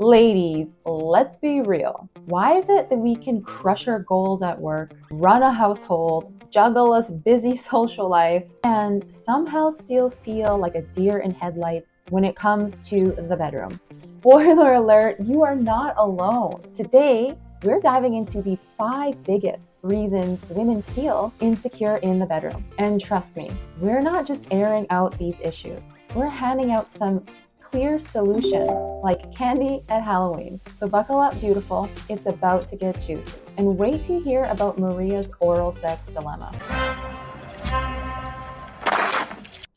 Ladies, let's be real. Why is it that we can crush our goals at work, run a household, juggle a busy social life, and somehow still feel like a deer in headlights when it comes to the bedroom? Spoiler alert, you are not alone. Today, we're diving into the 5 biggest reasons women feel insecure in the bedroom. And trust me, we're not just airing out these issues. We're handing out some clear solutions like candy at Halloween. So buckle up, beautiful. It's about to get juicy. And wait to hear about Maria's oral sex dilemma.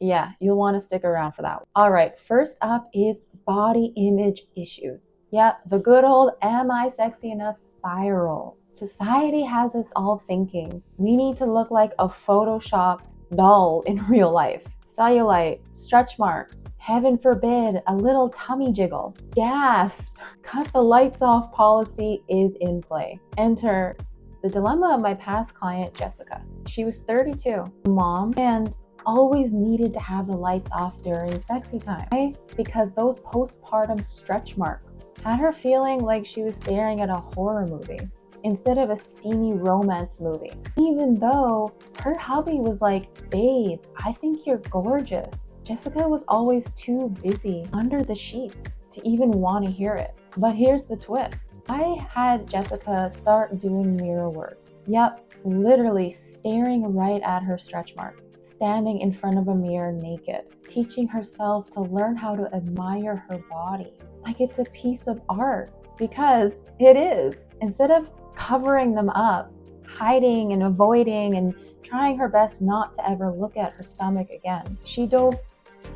Yeah, you'll want to stick around for that. All right, first up is body image issues. Yep, the good old am I sexy enough spiral. Society has us all thinking we need to look like a photoshopped doll in real life. Cellulite, stretch marks, heaven forbid, a little tummy jiggle. Gasp! Cut the lights off policy is in play. Enter the dilemma of my past client, Jessica. She was 32, mom, and always needed to have the lights off during sexy time. Why? Because those postpartum stretch marks had her feeling like she was staring at a horror movie instead of a steamy romance movie. Even though her hubby was like, babe, I think you're gorgeous. Jessica was always too busy under the sheets to even want to hear it. But here's the twist. I had Jessica start doing mirror work. Yep, literally staring right at her stretch marks, standing in front of a mirror naked, teaching herself to learn how to admire her body like it's a piece of art, because it is. Instead of covering them up, hiding and avoiding and trying her best not to ever look at her stomach again, she dove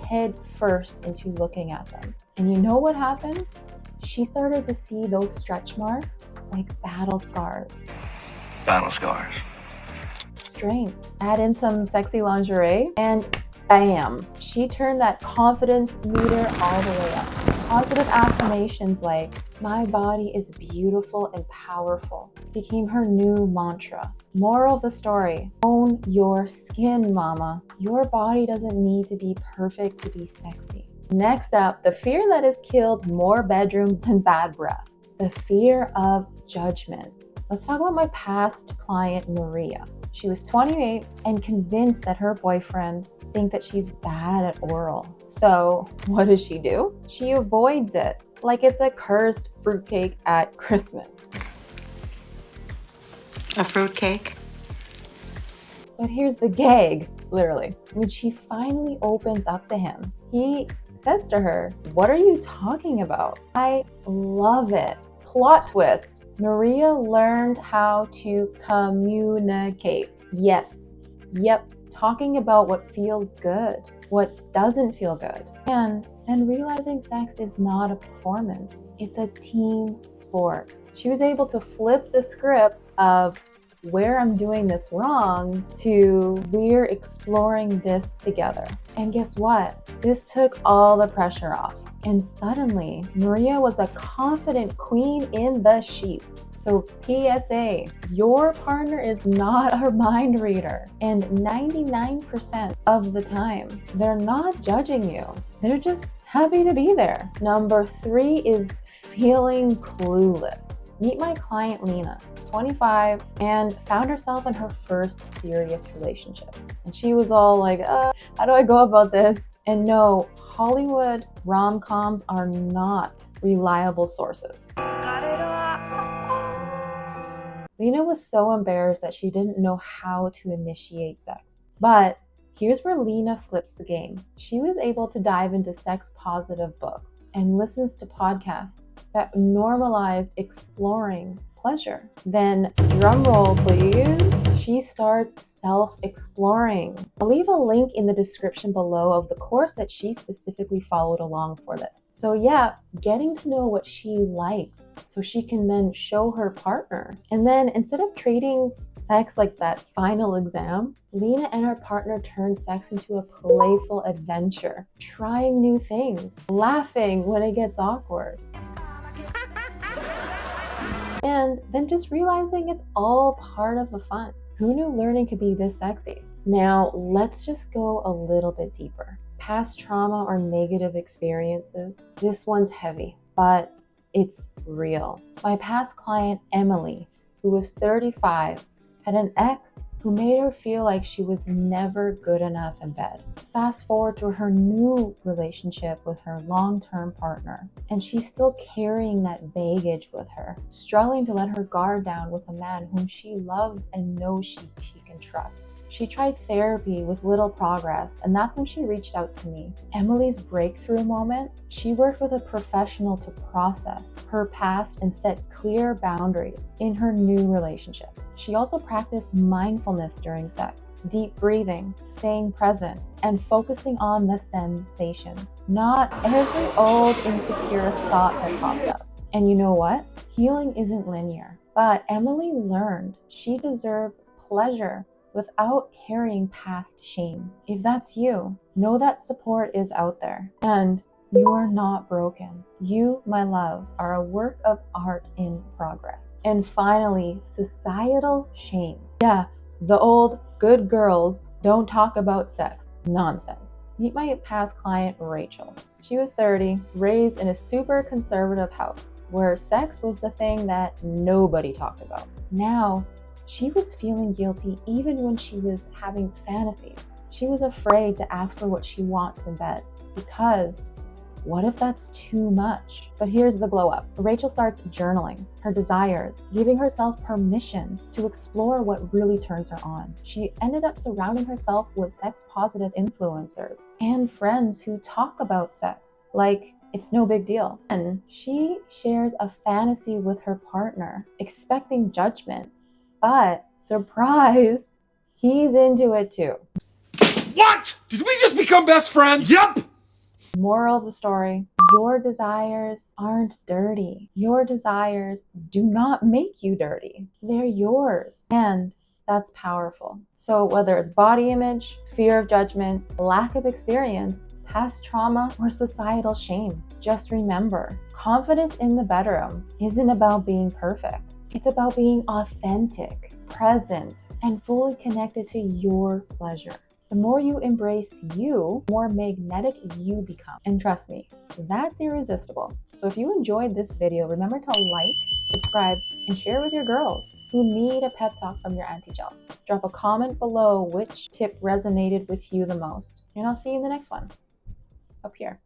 head first into looking at them. And you know what happened? She started to see those stretch marks like battle scars. Battle scars. Strength. Add in some sexy lingerie and bam, she turned that confidence meter all the way up. Positive affirmations like, my body is beautiful and powerful, became her new mantra. Moral of the story, own your skin, mama. Your body doesn't need to be perfect to be sexy. Next up, the fear that has killed more bedrooms than bad breath. The fear of judgment. Let's talk about my past client, Maria. She was 28 and convinced that her boyfriend thinks that she's bad at oral. So what does she do? She avoids it like it's a cursed fruitcake at Christmas. A fruitcake? But here's the gag, literally. When she finally opens up to him, he says to her, what are you talking about? I love it. Plot twist. Maria learned how to communicate. Yes. Yep. Talking about what feels good, what doesn't feel good. And realizing sex is not a performance. It's a team sport. She was able to flip the script of where I'm doing this wrong to we're exploring this together. And guess what? This took all the pressure off. And suddenly, Maria was a confident queen in the sheets. So PSA, your partner is not a mind reader. And 99% of the time, they're not judging you. They're just happy to be there. Number 3 is feeling clueless. Meet my client, Lena, 25, and found herself in her first serious relationship. And she was all like, how do I go about this? And no, Hollywood rom-coms are not reliable sources. Lena was so embarrassed that she didn't know how to initiate sex. But here's where Lena flips the game. She was able to dive into sex-positive books and listens to podcasts that normalized exploring pleasure. Then, drum roll please, she starts self-exploring. I'll leave a link in the description below of the course that she specifically followed along for this. So yeah, getting to know what she likes so she can then show her partner. And then instead of treating sex like that final exam, Lena and her partner turned sex into a playful adventure, trying new things, laughing when it gets awkward. And then just realizing it's all part of the fun. Who knew learning could be this sexy? Now, let's just go a little bit deeper. Past trauma or negative experiences, this one's heavy, but It's real. My past client, Emily, who was 35, had an ex who made her feel like she was never good enough in bed. Fast forward to her new relationship with her long-term partner, and she's still carrying that baggage with her, struggling to let her guard down with a man whom she loves and knows she can trust. She tried therapy with little progress, and that's when she reached out to me. Emily's breakthrough moment, she worked with a professional to process her past and set clear boundaries in her new relationship. She also practiced mindfulness during sex, deep breathing, staying present, and focusing on the sensations, not every old insecure thought that popped up. And you know what? Healing isn't linear, but Emily learned she deserved pleasure without carrying past shame. If that's you, know that support is out there, and you are not broken. You, my love, are a work of art in progress. And finally, societal shame. Yeah, the old good girls don't talk about sex nonsense. Meet my past client, Rachel. She was 30, raised in a super conservative house where sex was the thing that nobody talked about. Now, she was feeling guilty even when she was having fantasies. She was afraid to ask for what she wants in bed because what if that's too much? But here's the glow up. Rachel starts journaling her desires, giving herself permission to explore what really turns her on. She ended up surrounding herself with sex positive influencers and friends who talk about sex like it's no big deal. And she shares a fantasy with her partner, expecting judgment. But surprise, he's into it too. What? Did we just become best friends? Yep. Moral of the story, your desires aren't dirty. Your desires do not make you dirty. They're yours. And that's powerful. So whether it's body image, fear of judgment, lack of experience, past trauma, or societal shame, just remember, confidence in the bedroom isn't about being perfect. It's about being authentic, present, and fully connected to your pleasure. The more you embrace you, the more magnetic you become. And trust me, that's irresistible. So if you enjoyed this video, remember to like, subscribe, and share with your girls who need a pep talk from your Auntie Chels. Drop a comment below which tip resonated with you the most. And I'll see you in the next one. Up here.